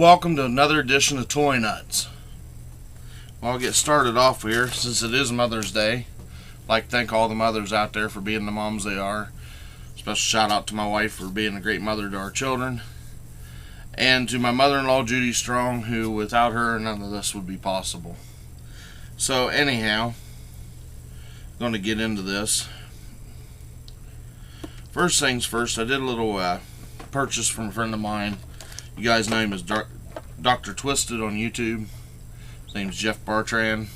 welcome to another edition of Toynutz. Well, I'll get started off here since it is Mother's Day. I'd like to thank all the mothers out there for being the moms they are. Special shout out to my wife for being a great mother to our children. And to my mother-in-law, Judy Strong, who without her, none of this would be possible. So anyhow, I'm going to get into this. First things first, I did a little purchase from a friend of mine. You guys know him as Dr. Twisted on YouTube. His name's Jeff Bartran.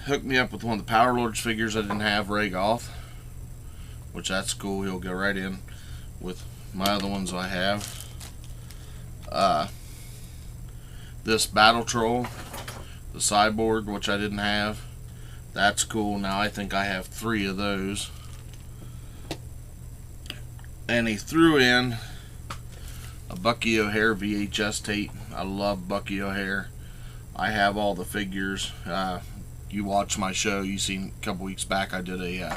Hooked me up with one of the Power Lords figures I didn't have, Ray Goth, which that's cool. He'll go right in with my other ones I have. This Battle Troll, the Cyborg, which I didn't have. That's cool. Now I think I have 3 of those. And he threw in a Bucky O'Hare VHS tape. I love Bucky O'Hare. I have all the figures. You watch my show, you seen a couple weeks back I did a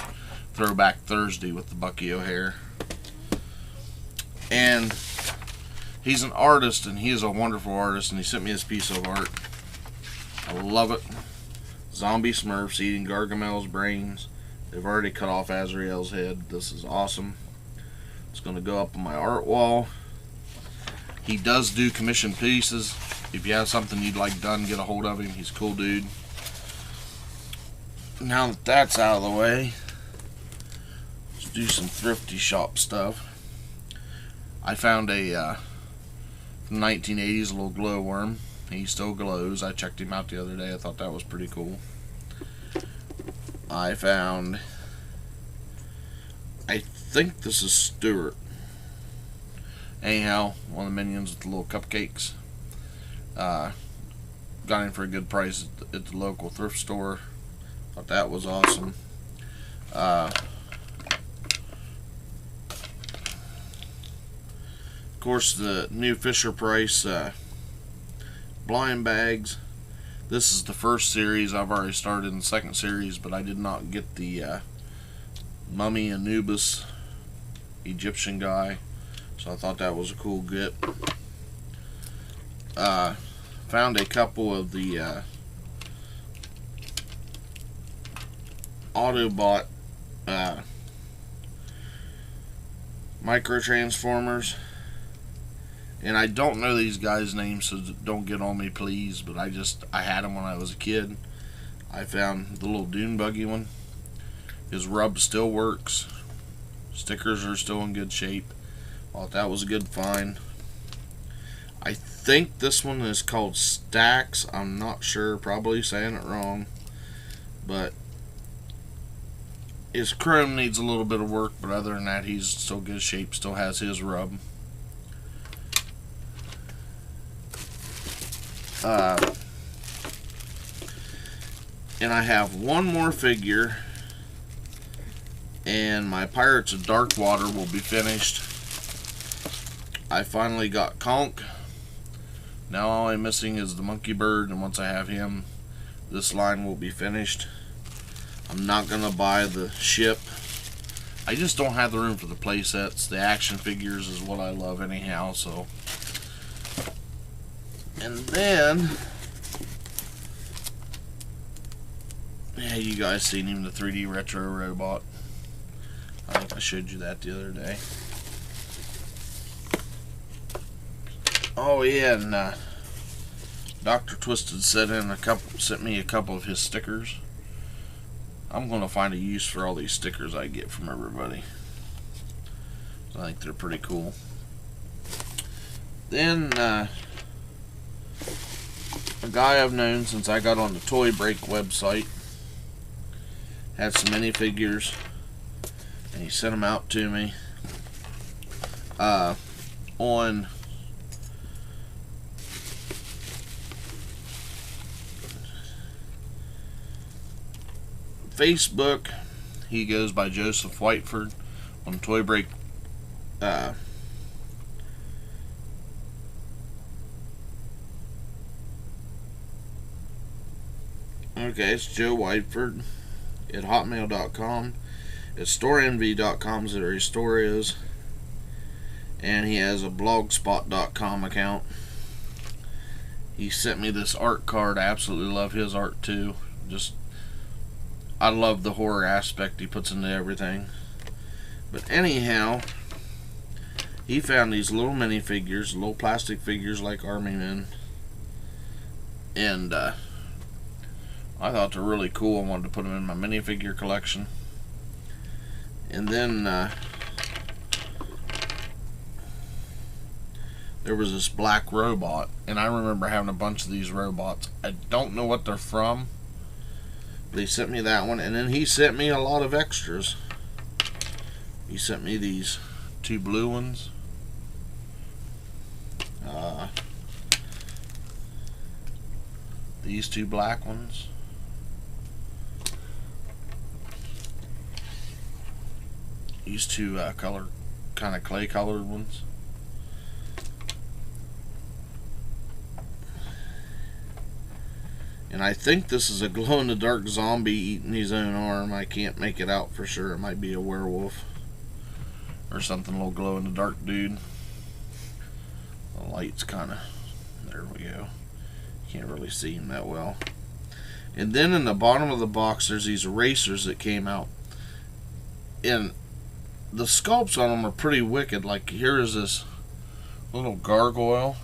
Throwback Thursday with the Bucky O'Hare. And he's an artist, and he is a wonderful artist, and he sent me this piece of art. I love it. Zombie Smurfs eating Gargamel's brains. They've already cut off Azrael's head. This is awesome. It's going to go up on my art wall. He does do commissioned pieces. If you have something you'd like done, get a hold of him. He's a cool dude. Now that that's out of the way, let's do some thrifty shop stuff. I found a from the 1980s, a little glowworm. He still glows. I checked him out the other day. I thought that was pretty cool. I found, I think this is Stuart. Anyhow, one of the minions with the little cupcakes. Got him for a good price at the local thrift store. Thought that was awesome. Of course, the new Fisher-Price blind bags. This is the first series. I've already started in the second series, but I did not get the Mummy Anubis Egyptian guy, so I thought that was a cool get. Found a couple of the Autobot Micro Transformers, and I don't know these guys' names, so don't get on me please, but I had them when I was a kid. I found the little dune buggy one. His rub still works. Stickers are still in good shape. Thought that was a good find. I think this one is called Stacks. I'm not sure, probably saying it wrong, but his chrome needs a little bit of work, but other than that, he's still good shape, still has his rub. And I have one more figure, and my Pirates of Dark Water will be finished. I finally got Conk. Now all I'm missing is the Monkey Bird, and once I have him, this line will be finished. I'm not going to buy the ship. I just don't have the room for the play sets. The action figures is what I love anyhow, so. And then, yeah, you guys seen him, the 3D Retro Robot. I think I showed you that the other day. Oh yeah, and Dr. Twisted sent me a couple of his stickers. I'm going to find a use for all these stickers I get from everybody. I think they're pretty cool. Then, a guy I've known since I got on the Toy Break website had some minifigures, and he sent them out to me on Facebook. He goes by Joseph Whiteford. On Toy Break okay, it's Joe Whiteford at hotmail.com. It's storeenvy.com is where his store is. and he has a blogspot.com account. He sent me this art card. I absolutely love his art too. I love the horror aspect he puts into everything. But anyhow, he found these little minifigures, little plastic figures like army men, and I thought they're really cool. I wanted to put them in my minifigure collection. And then there was this black robot, and I remember having a bunch of these robots. I don't know what they're from, but he sent me that one, and then he sent me a lot of extras. He sent me these 2 blue ones, these 2 black ones, these 2 kind of clay colored ones, and I think this is a glow-in-the-dark zombie eating his own arm. I can't make it out for sure. It might be a werewolf or something, a little glow-in-the-dark dude. The light's kind of, there we go. Can't really see him that well. And then in the bottom of the box, there's these erasers that came out. And the sculpts on them are pretty wicked. Like, here is this little gargoyle.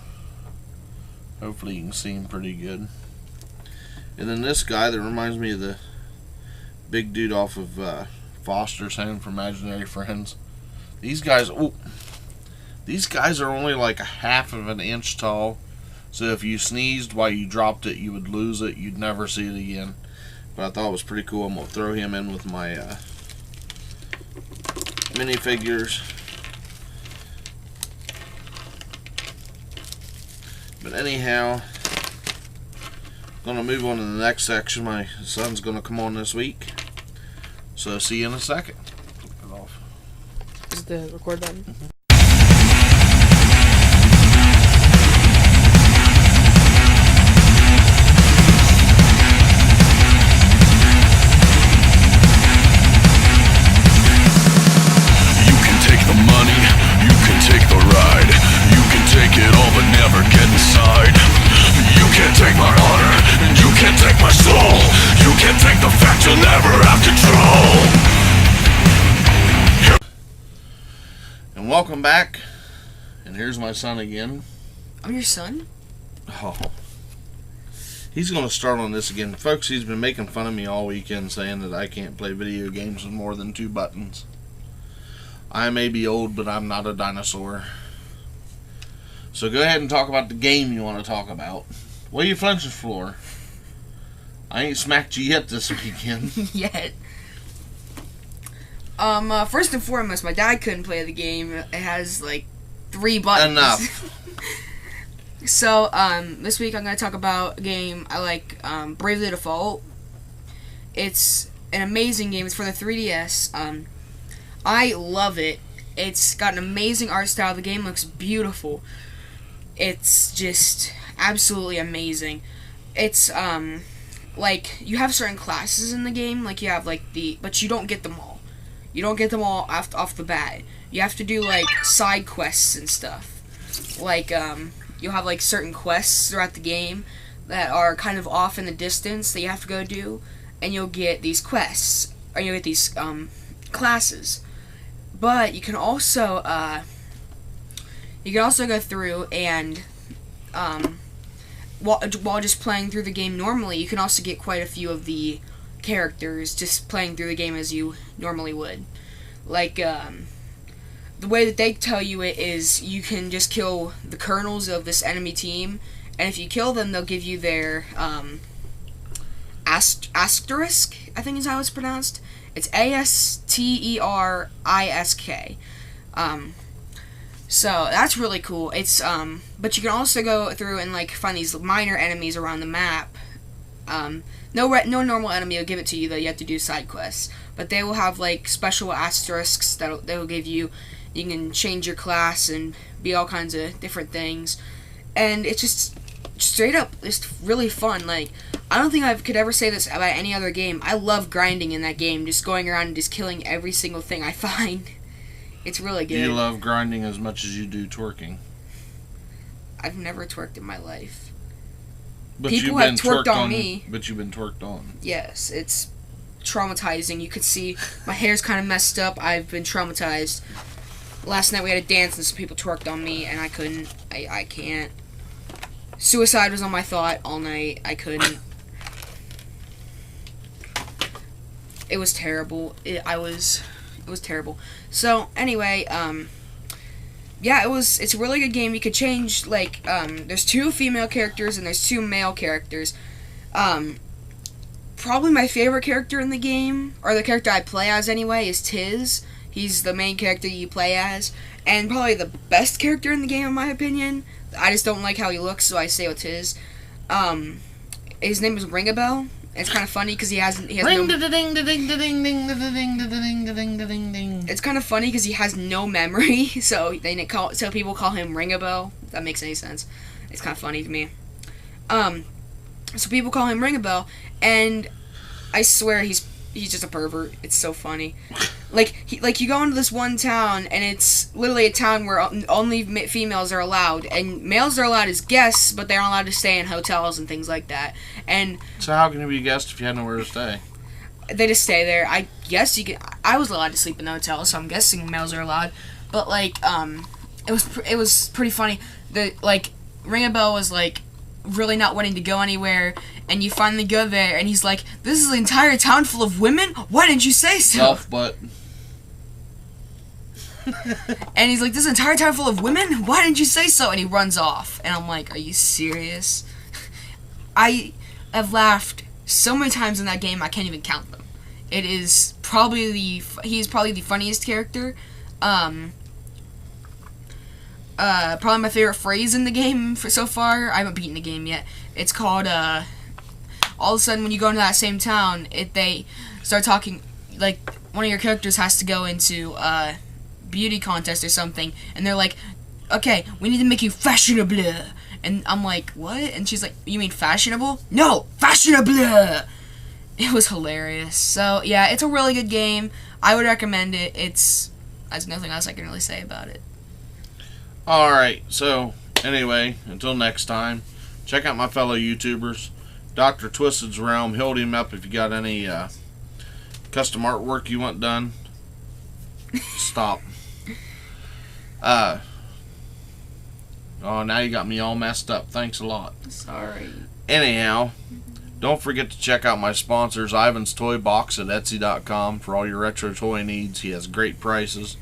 Hopefully you can see him pretty good. And then this guy that reminds me of the big dude off of Foster's Home for Imaginary Friends. These guys, these guys are only like a half of an inch tall. So if you sneezed while you dropped it, you would lose it. You'd never see it again. But I thought it was pretty cool. I'm going to throw him in with my minifigures. But anyhow, I'm going to move on to the next section. My son's going to come on this week. So see you in a second. Turn it off. Is the record button? Mm-hmm. Welcome back, and here's my son again. I'm your son? Oh. He's going to start on this again. Folks, he's been making fun of me all weekend saying that I can't play video games with more than 2 buttons. I may be old, but I'm not a dinosaur. So go ahead and talk about the game you want to talk about. What are you flinching for? I ain't smacked you yet this weekend. Yet. First and foremost, my dad couldn't play the game. It has, like, 3 buttons. Enough. So, this week I'm going to talk about a game I like, Bravely Default. It's an amazing game. It's for the 3DS. I love it. It's got an amazing art style. The game looks beautiful. It's just absolutely amazing. It's, like, you have certain classes in the game. Like, you have, like, but you don't get them all. You don't get them all off the bat. You have to do, like, side quests and stuff. Like, you'll have, like, certain quests throughout the game that are kind of off in the distance that you have to go do, and you'll get these quests, or you'll get these, classes. But you can also go through and, while just playing through the game normally, you can also get quite a few of the characters just playing through the game as you normally would. Like, the way that they tell you it is you can just kill the colonels of this enemy team, and if you kill them, they'll give you their asterisk, I think is how it's pronounced. It's ASTERISK. So that's really cool. It's but you can also go through and, like, find these minor enemies around the map. No normal enemy will give it to you, though. You have to do side quests. But they will have, like, special asterisks that will give you. You can change your class and be all kinds of different things. And it's just straight up, it's really fun. Like, I don't think I could ever say this about any other game. I love grinding in that game. Just going around and just killing every single thing I find. It's really Do good. you love grinding as much as you do twerking? I've never twerked in my life. But People have twerked on me. But you've been twerked on. Yes, it's traumatizing. You could see my hair's kind of messed up. I've been traumatized. Last night we had a dance and some people twerked on me and I couldn't. I can't. Suicide was on my thought all night. I couldn't. It was terrible. It was terrible. So anyway, yeah, it's a really good game. You could change, like, there's 2 female characters and there's 2 male characters. Probably my favorite character in the game, or the character I play as anyway, is Tiz. He's the main character you play as, and probably the best character in the game in my opinion. I just don't like how he looks, so I say with Tiz. His name is Ring-a-Bell. It's kind of funny because he has no... It's kind of funny because he has no memory, so people call him Ring-a-Bell. If that makes any sense. It's kind of funny to me. So people call him Ring-a-Bell, and I swear he's just a pervert. It's so funny. Like you go into this one town, and it's literally a town where only females are allowed, and males are allowed as guests, but they're not allowed to stay in hotels and things like that. And so how can you be a guest if you had nowhere to stay? They just stay there. I guess you can. I was allowed to sleep in the hotel, so I'm guessing males are allowed. But it was pretty funny. Ring-a-Bell was really not wanting to go anywhere, and you finally go there, and he's like, "This is an entire town full of women? Why didn't you say so?" Self butt. And he's like, "This entire town full of women? Why didn't you say so?" And he runs off, and I'm like, "Are you serious?" I have laughed so many times in that game I can't even count them. It is probably he's probably the funniest character. Probably my favorite phrase in the game so far. I haven't beaten the game yet. It's called all of a sudden when you go into that same town, they start talking, like one of your characters has to go into beauty contest or something, and they're like, "Okay, we need to make you fashionable." And I'm like, "What?" And she's like, "You mean fashionable?" "No, fashionable." It was hilarious. So yeah, it's a really good game. I would recommend it. There's nothing else I can really say about it. Alright, so anyway, until next time, check out my fellow YouTubers. Dr. Twisted's Realm, hold him up if you got any custom artwork you want done. Stop. Oh, now you got me all messed up. Thanks a lot. Sorry. Anyhow, don't forget to check out my sponsors, Ivan's Toy Box at Etsy.com for all your retro toy needs. He has great prices.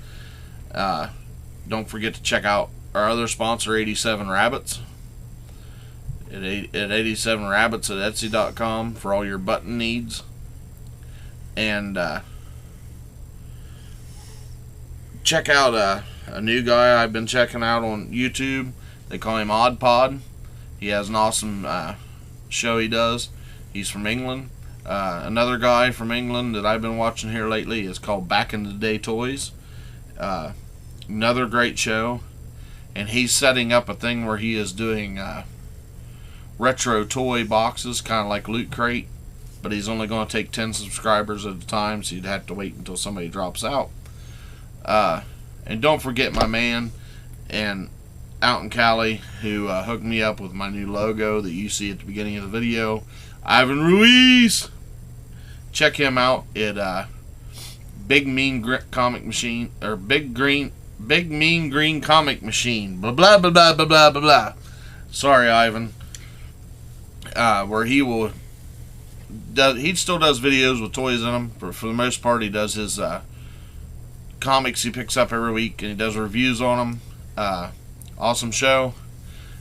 Don't forget to check out our other sponsor, 87 Rabbits. At 87 Rabbits at Etsy.com for all your button needs. And check out a new guy I've been checking out on YouTube. They call him Odd Pod. He has an awesome show he does. He's from England. Another guy from England that I've been watching here lately is called Back in the Day Toys. Another great show. And he's setting up a thing where he is doing retro toy boxes, kind of like Loot Crate. But he's only going to take 10 subscribers at a time, so you'd have to wait until somebody drops out. And don't forget my man and out in Cali who hooked me up with my new logo that you see at the beginning of the video, Ivan Ruiz. Check him out at Big Mean Comic Machine, or Big Mean Green Comic Machine. Blah blah blah blah blah blah blah blah. Sorry, Ivan. Where he still does videos with toys in them, but for the most part he does his comics he picks up every week, and he does reviews on them. Awesome show.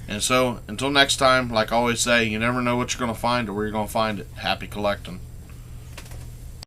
And so, until next time, like I always say, you never know what you're going to find or where you're going to find it. Happy collecting.